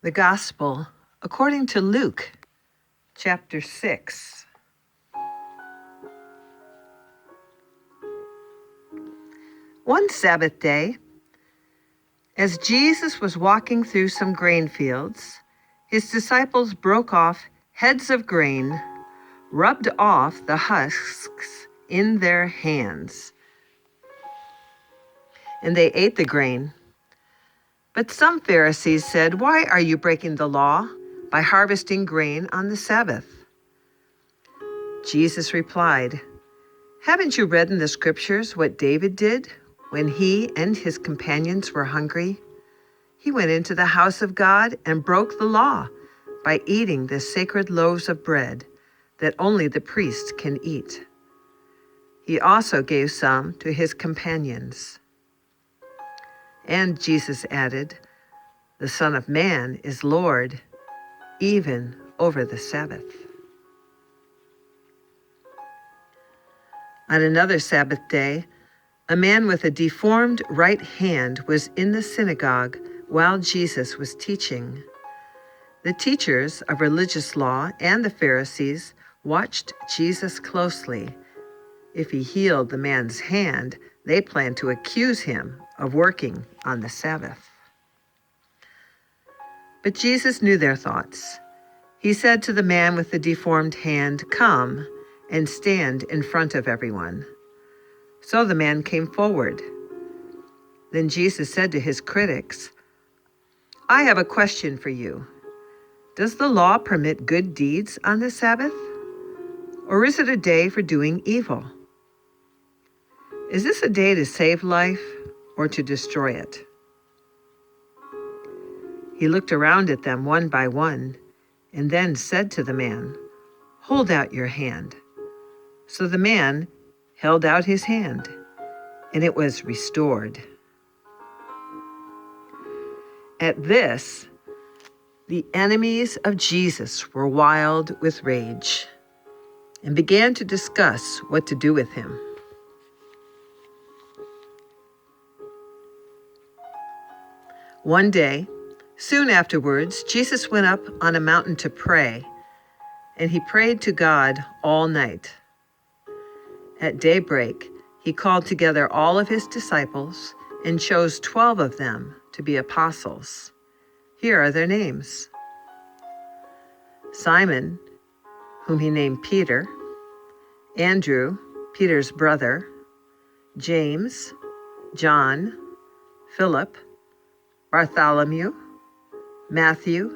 The Gospel according to Luke, chapter 6. One Sabbath day, as Jesus was walking through some grain fields, his disciples broke off heads of grain, rubbed off the husks in their hands, and they ate the grain. But some Pharisees said, "Why are you breaking the law by harvesting grain on the Sabbath?" Jesus replied, "Haven't you read in the scriptures what David did when he and his companions were hungry? He went into the house of God and broke the law by eating the sacred loaves of bread that only the priest can eat. He also gave some to his companions." And Jesus added, "The Son of Man is Lord, even over the Sabbath." On another Sabbath day, a man with a deformed right hand was in the synagogue while Jesus was teaching. The teachers of religious law and the Pharisees watched Jesus closely. If he healed the man's hand, they planned to accuse him of working on the Sabbath. But Jesus knew their thoughts. He said to the man with the deformed hand, "Come and stand in front of everyone." So the man came forward. Then Jesus said to his critics, "I have a question for you. Does the law permit good deeds on the Sabbath? Or is it a day for doing evil? Is this a day to save life or to destroy it?" He looked around at them one by one and then said to the man, "Hold out your hand." So the man held out his hand, and it was restored. At this, the enemies of Jesus were wild with rage and began to discuss what to do with him. One day, soon afterwards, Jesus went up on a mountain to pray, and he prayed to God all night. At daybreak, he called together all of his disciples and chose 12 of them to be apostles. Here are their names: Simon, whom he named Peter; Andrew, Peter's brother; James, John, Philip, Bartholomew, Matthew,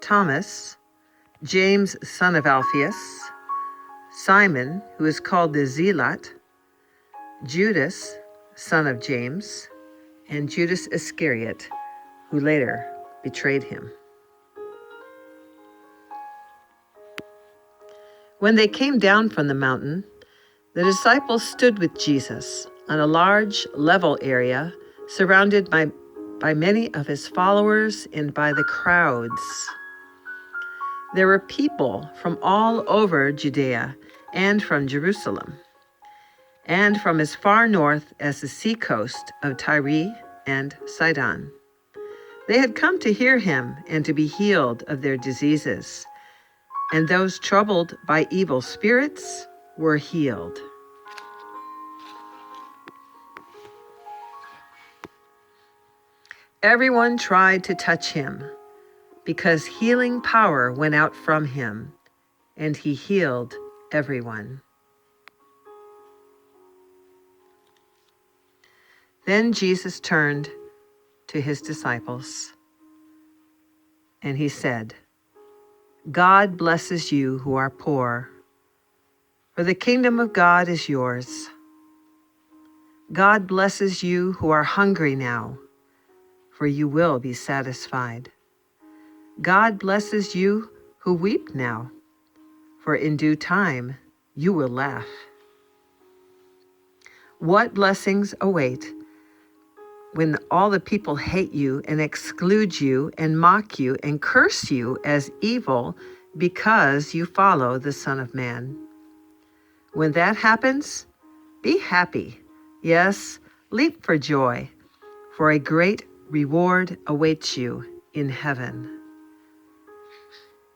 Thomas, James, son of Alphaeus, Simon, who is called the Zealot, Judas, son of James, and Judas Iscariot, who later betrayed him. When they came down from the mountain, the disciples stood with Jesus on a large, level area surrounded by many of his followers and by the crowds. There were people from all over Judea and from Jerusalem, and from as far north as the seacoast of Tyre and Sidon. They had come to hear him and to be healed of their diseases, and those troubled by evil spirits were healed. Everyone tried to touch him, because healing power went out from him, and he healed everyone. Then Jesus turned to his disciples, and he said, "God blesses you who are poor, for the kingdom of God is yours. God blesses you who are hungry now, for you will be satisfied. God blesses you who weep now, for in due time you will laugh." What blessings await when all the people hate you and exclude you and mock you and curse you as evil because you follow the Son of Man. When that happens, be happy. Yes, leap for joy, for a great reward awaits you in heaven.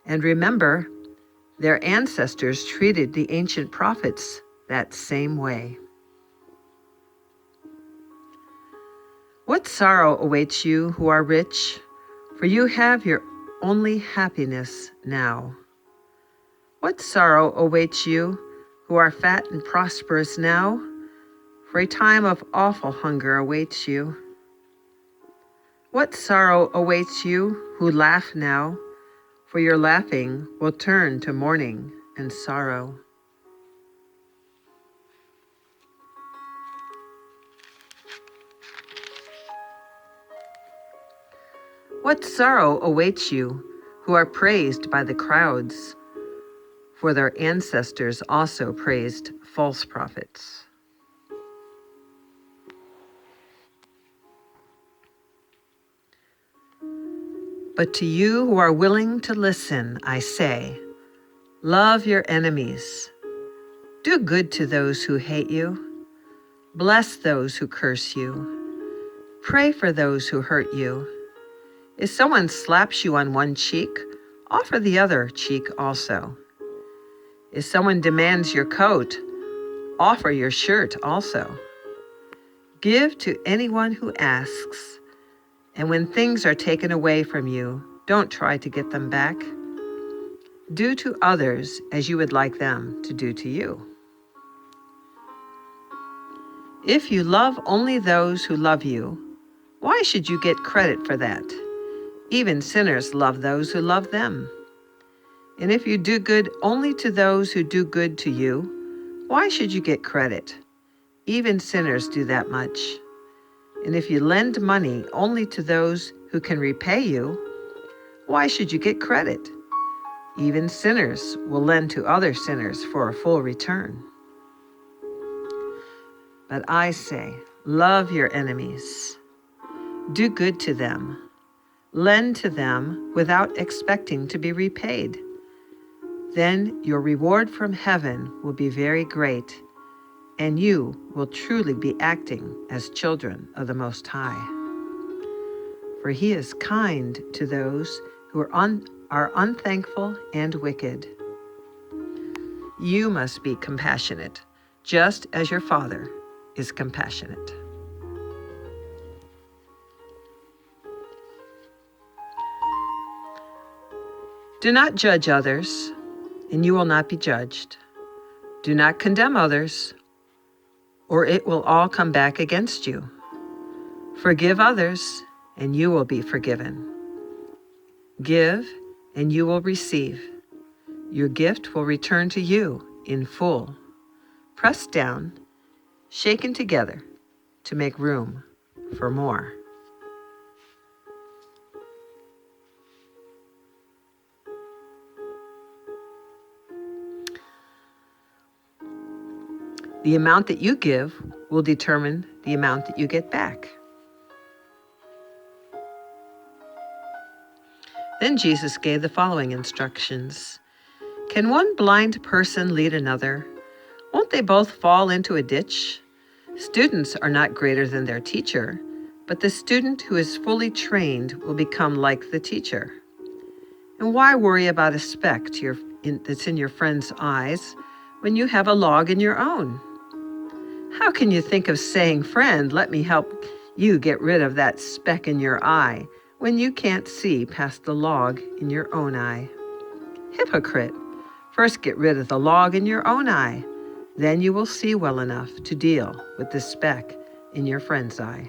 And remember, their ancestors treated the ancient prophets that same way. What sorrow awaits you who are rich, for you have your only happiness now. What sorrow awaits you who are fat and prosperous now, for a time of awful hunger awaits you. What sorrow awaits you who laugh now, for your laughing will turn to mourning and sorrow. What sorrow awaits you who are praised by the crowds, for their ancestors also praised false prophets. But to you who are willing to listen, I say, love your enemies. Do good to those who hate you. Bless those who curse you. Pray for those who hurt you. If someone slaps you on one cheek, offer the other cheek also. If someone demands your coat, offer your shirt also. Give to anyone who asks, and when things are taken away from you, don't try to get them back. Do to others as you would like them to do to you. If you love only those who love you, why should you get credit for that? Even sinners love those who love them. And if you do good only to those who do good to you, why should you get credit? Even sinners do that much. And if you lend money only to those who can repay you, why should you get credit? Even sinners will lend to other sinners for a full return. But I say, love your enemies. Do good to them. Lend to them without expecting to be repaid. Then your reward from heaven will be very great, and you will truly be acting as children of the Most High. For he is kind to those who are unthankful and wicked. You must be compassionate, just as your Father is compassionate. Do not judge others, and you will not be judged. Do not condemn others, or it will all come back against you. Forgive others, and you will be forgiven. Give, and you will receive. Your gift will return to you in full, pressed down, shaken together to make room for more. The amount that you give will determine the amount that you get back. Then Jesus gave the following instructions. Can one blind person lead another? Won't they both fall into a ditch? Students are not greater than their teacher, but the student who is fully trained will become like the teacher. And why worry about a speck that's in your friend's eyes when you have a log in your own? How can you think of saying, friend, let me help you get rid of that speck in your eye, when you can't see past the log in your own eye? Hypocrite, first get rid of the log in your own eye, then you will see well enough to deal with the speck in your friend's eye.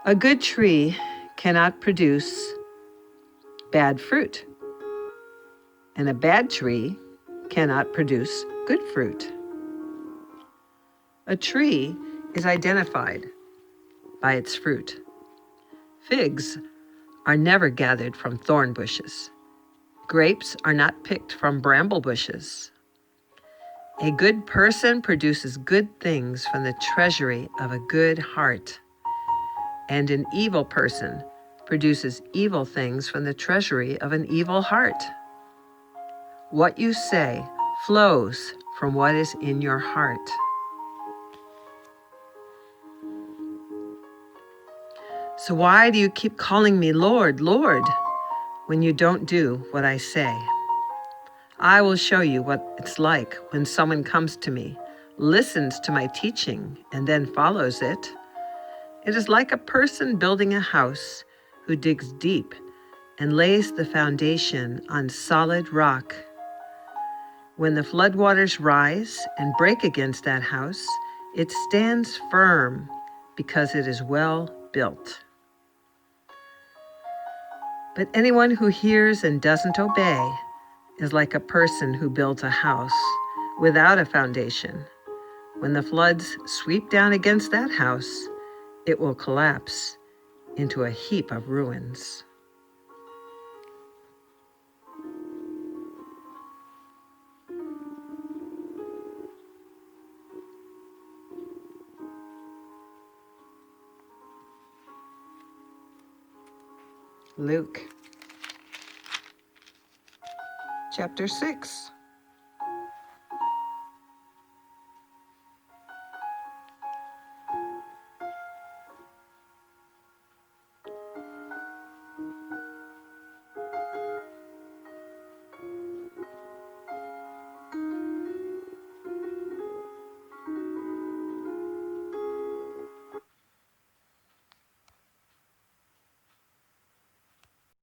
A good tree cannot produce bad fruit, and a bad tree cannot produce good fruit. A tree is identified by its fruit. Figs are never gathered from thorn bushes. Grapes are not picked from bramble bushes. A good person produces good things from the treasury of a good heart, and an evil person produces evil things from the treasury of an evil heart. What you say flows from what is in your heart. So why do you keep calling me Lord, Lord, when you don't do what I say? I will show you what it's like when someone comes to me, listens to my teaching, and then follows it. It is like a person building a house who digs deep and lays the foundation on solid rock. When the floodwaters rise and break against that house, it stands firm because it is well built. But anyone who hears and doesn't obey is like a person who built a house without a foundation. When the floods sweep down against that house, it will collapse into a heap of ruins. Luke chapter 6.